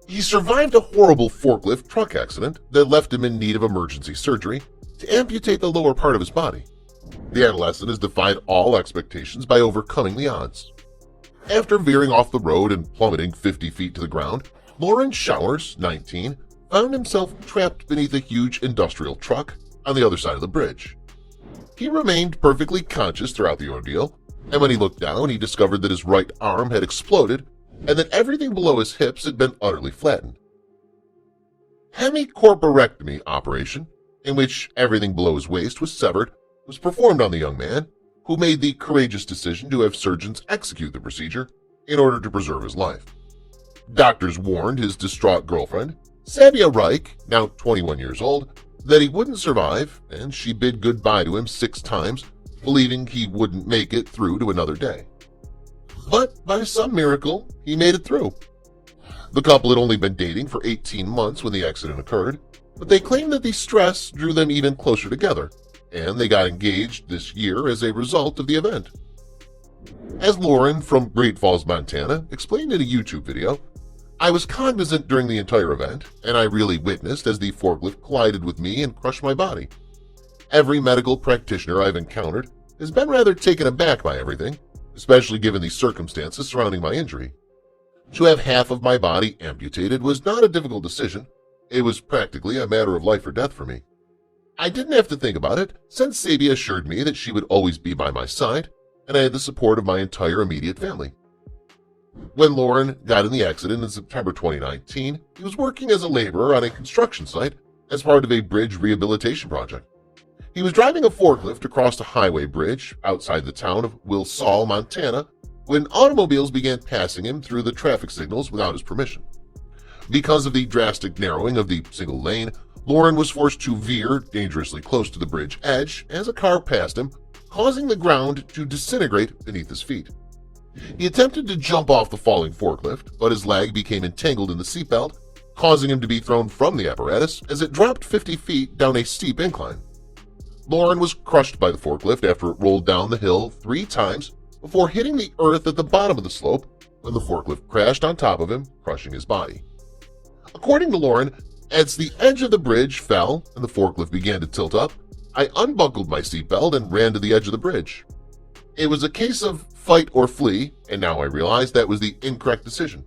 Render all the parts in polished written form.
He survived a horrible forklift truck accident that left him in need of emergency surgery to amputate the lower part of his body. The adolescent has defied all expectations by overcoming the odds. After veering off the road and plummeting 50 feet to the ground, Lauren Showers, 19, found himself trapped beneath a huge industrial truck on the other side of the bridge. He remained perfectly conscious throughout the ordeal, and when he looked down, he discovered that his right arm had exploded and that everything below his hips had been utterly flattened. Hemicorporectomy operation, in which everything below his waist was severed, was performed on the young man, who made the courageous decision to have surgeons execute the procedure in order to preserve his life. Doctors warned his distraught girlfriend, Sabia Reich, now 21 years old, that he wouldn't survive, and she bid goodbye to him 6 times, believing he wouldn't make it through to another day. But by some miracle, he made it through. The couple had only been dating for 18 months when the accident occurred, but they claimed that the stress drew them even closer together, and they got engaged this year as a result of the event. As Lauren from Great Falls, Montana, explained in a YouTube video, "I was cognizant during the entire event, and I really witnessed as the forklift collided with me and crushed my body. Every medical practitioner I've encountered has been rather taken aback by everything, especially given the circumstances surrounding my injury. To have half of my body amputated was not a difficult decision. It was practically a matter of life or death for me. I didn't have to think about it, since Sabia assured me that she would always be by my side, and I had the support of my entire immediate family." When Lauren got in the accident in September 2019, he was working as a laborer on a construction site as part of a bridge rehabilitation project. He was driving a forklift across a highway bridge outside the town of Wilsall, Montana, when automobiles began passing him through the traffic signals without his permission. Because of the drastic narrowing of the single lane, Lauren was forced to veer dangerously close to the bridge edge as a car passed him, causing the ground to disintegrate beneath his feet. He attempted to jump off the falling forklift, but his leg became entangled in the seatbelt, causing him to be thrown from the apparatus as it dropped 50 feet down a steep incline. Lauren was crushed by the forklift after it rolled down the hill 3 times before hitting the earth at the bottom of the slope when the forklift crashed on top of him, crushing his body. According to Lauren, as the edge of the bridge fell and the forklift began to tilt up, I unbuckled my seatbelt and ran to the edge of the bridge. It was a case of fight or flee, and now I realize that was the incorrect decision.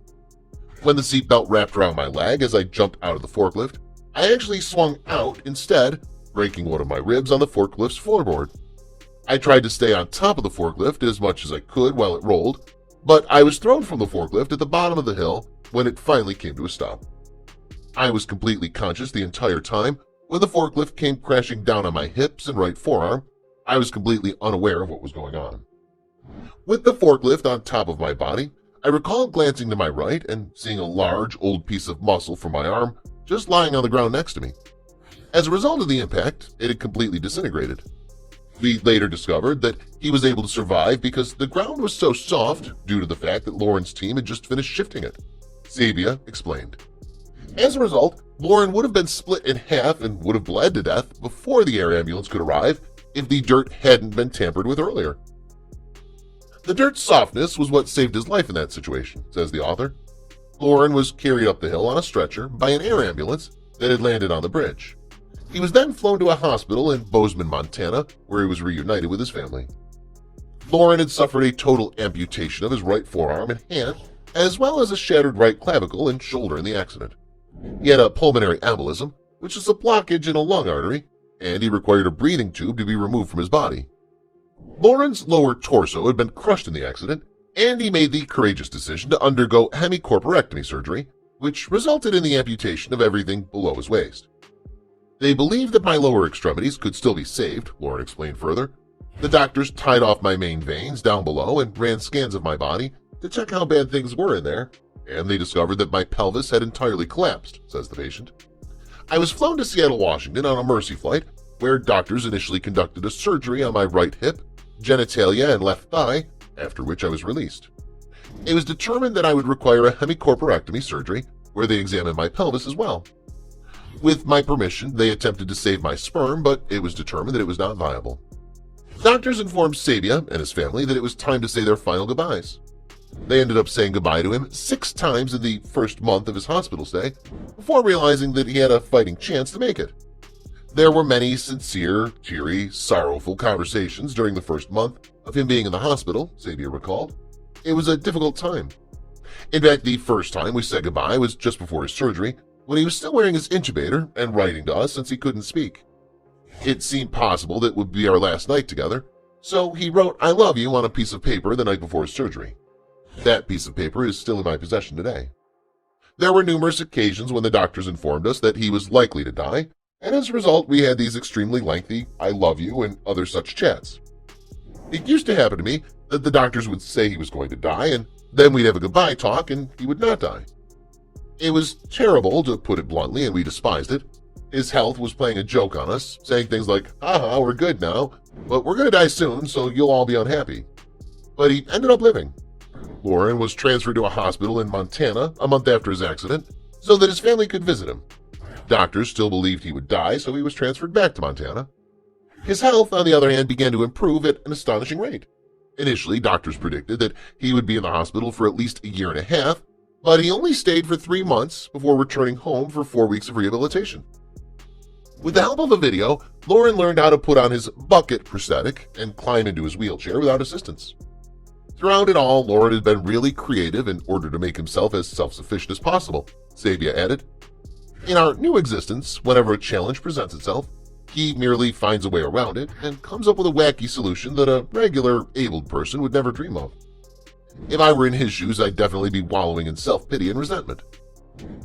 When the seatbelt wrapped around my leg as I jumped out of the forklift, I actually swung out instead, breaking one of my ribs on the forklift's floorboard. I tried to stay on top of the forklift as much as I could while it rolled, but I was thrown from the forklift at the bottom of the hill when it finally came to a stop. I was completely conscious the entire time. When the forklift came crashing down on my hips and right forearm, I was completely unaware of what was going on. With the forklift on top of my body, I recall glancing to my right and seeing a large, old piece of muscle from my arm just lying on the ground next to me. As a result of the impact, it had completely disintegrated. We later discovered that he was able to survive because the ground was so soft due to the fact that Lauren's team had just finished shifting it, Sabia explained. As a result, Lauren would have been split in half and would have bled to death before the air ambulance could arrive if the dirt hadn't been tampered with earlier. The dirt's softness was what saved his life in that situation, says the author. Lauren was carried up the hill on a stretcher by an air ambulance that had landed on the bridge. He was then flown to a hospital in Bozeman, Montana, where he was reunited with his family. Lauren had suffered a total amputation of his right forearm and hand, as well as a shattered right clavicle and shoulder in the accident. He had a pulmonary embolism, which is a blockage in a lung artery, and he required a breathing tube to be removed from his body. Lauren's lower torso had been crushed in the accident, and he made the courageous decision to undergo hemicorporectomy surgery, which resulted in the amputation of everything below his waist. They believed that my lower extremities could still be saved, Lauren explained further. The doctors tied off my main veins down below and ran scans of my body to check how bad things were in there, and they discovered that my pelvis had entirely collapsed, says the patient. I was flown to Seattle, Washington on a Mercy flight, where doctors initially conducted a surgery on my right hip, genitalia, and left thigh, after which I was released. It was determined that I would require a hemicorporectomy surgery, where they examined my pelvis as well. With my permission, they attempted to save my sperm, but it was determined that it was not viable. Doctors informed Sabia and his family that it was time to say their final goodbyes. They ended up saying goodbye to him 6 times in the first month of his hospital stay before realizing that he had a fighting chance to make it. There were many sincere, teary, sorrowful conversations during the first month of him being in the hospital, Sabia recalled. It was a difficult time. In fact, the first time we said goodbye was just before his surgery, when he was still wearing his intubator and writing to us since he couldn't speak. It seemed possible that it would be our last night together, so he wrote "I love you" on a piece of paper the night before his surgery. That piece of paper is still in my possession today. There were numerous occasions when the doctors informed us that he was likely to die, and as a result we had these extremely lengthy "I love you" and other such chats. It used to happen to me that the doctors would say he was going to die, and then we'd have a goodbye talk and he would not die. It was terrible, to put it bluntly, and we despised it. His health was playing a joke on us, saying things like, "Haha, we're good now, but we're going to die soon, so you'll all be unhappy." But he ended up living. Lauren was transferred to a hospital in Montana a month after his accident so that his family could visit him. Doctors still believed he would die, so he was transferred back to Montana. His health, on the other hand, began to improve at an astonishing rate. Initially, doctors predicted that he would be in the hospital for at least a year and a half, but he only stayed for 3 months before returning home for 4 weeks of rehabilitation. With the help of a video, Lauren learned how to put on his bucket prosthetic and climb into his wheelchair without assistance. Throughout it all, Lauren had been really creative in order to make himself as self-sufficient as possible, Sabia added. In our new existence, whenever a challenge presents itself, he merely finds a way around it and comes up with a wacky solution that a regular, abled person would never dream of. If I were in his shoes, I'd definitely be wallowing in self-pity and resentment.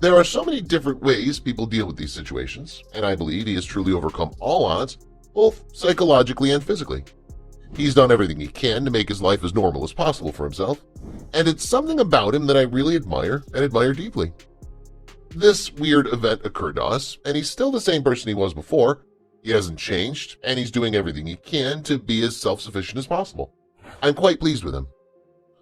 There are so many different ways people deal with these situations, and I believe he has truly overcome all odds, both psychologically and physically. He's done everything he can to make his life as normal as possible for himself, and it's something about him that I really admire and admire deeply. This weird event occurred to us, and he's still the same person he was before. He hasn't changed, and he's doing everything he can to be as self-sufficient as possible. I'm quite pleased with him.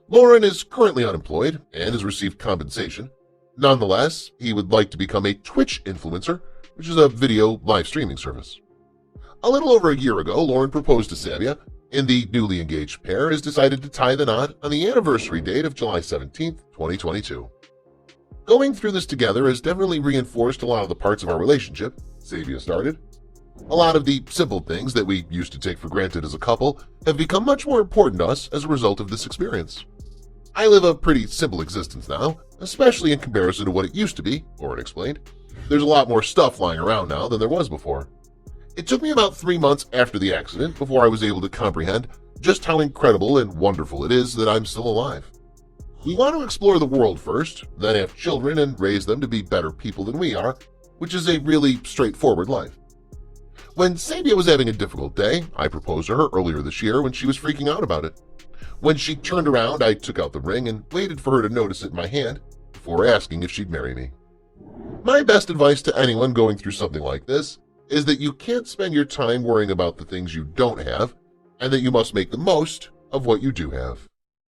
Lauren is currently unemployed and has received compensation. Nonetheless, he would like to become a Twitch influencer, which is a video live streaming service. A little over a year ago, Lauren proposed to Sabia, and the newly engaged pair has decided to tie the knot on the anniversary date of July 17, 2022. Going through this together has definitely reinforced a lot of the parts of our relationship, Sabia started. A lot of the simple things that we used to take for granted as a couple have become much more important to us as a result of this experience. I live a pretty simple existence now, especially in comparison to what it used to be, Lauren explained. There's a lot more stuff lying around now than there was before. It took me about 3 months after the accident before I was able to comprehend just how incredible and wonderful it is that I'm still alive. We want to explore the world first, then have children and raise them to be better people than we are, which is a really straightforward life. When Sabia was having a difficult day, I proposed to her earlier this year when she was freaking out about it. When she turned around, I took out the ring and waited for her to notice it in my hand before asking if she'd marry me. My best advice to anyone going through something like this is that you can't spend your time worrying about the things you don't have, and that you must make the most of what you do have.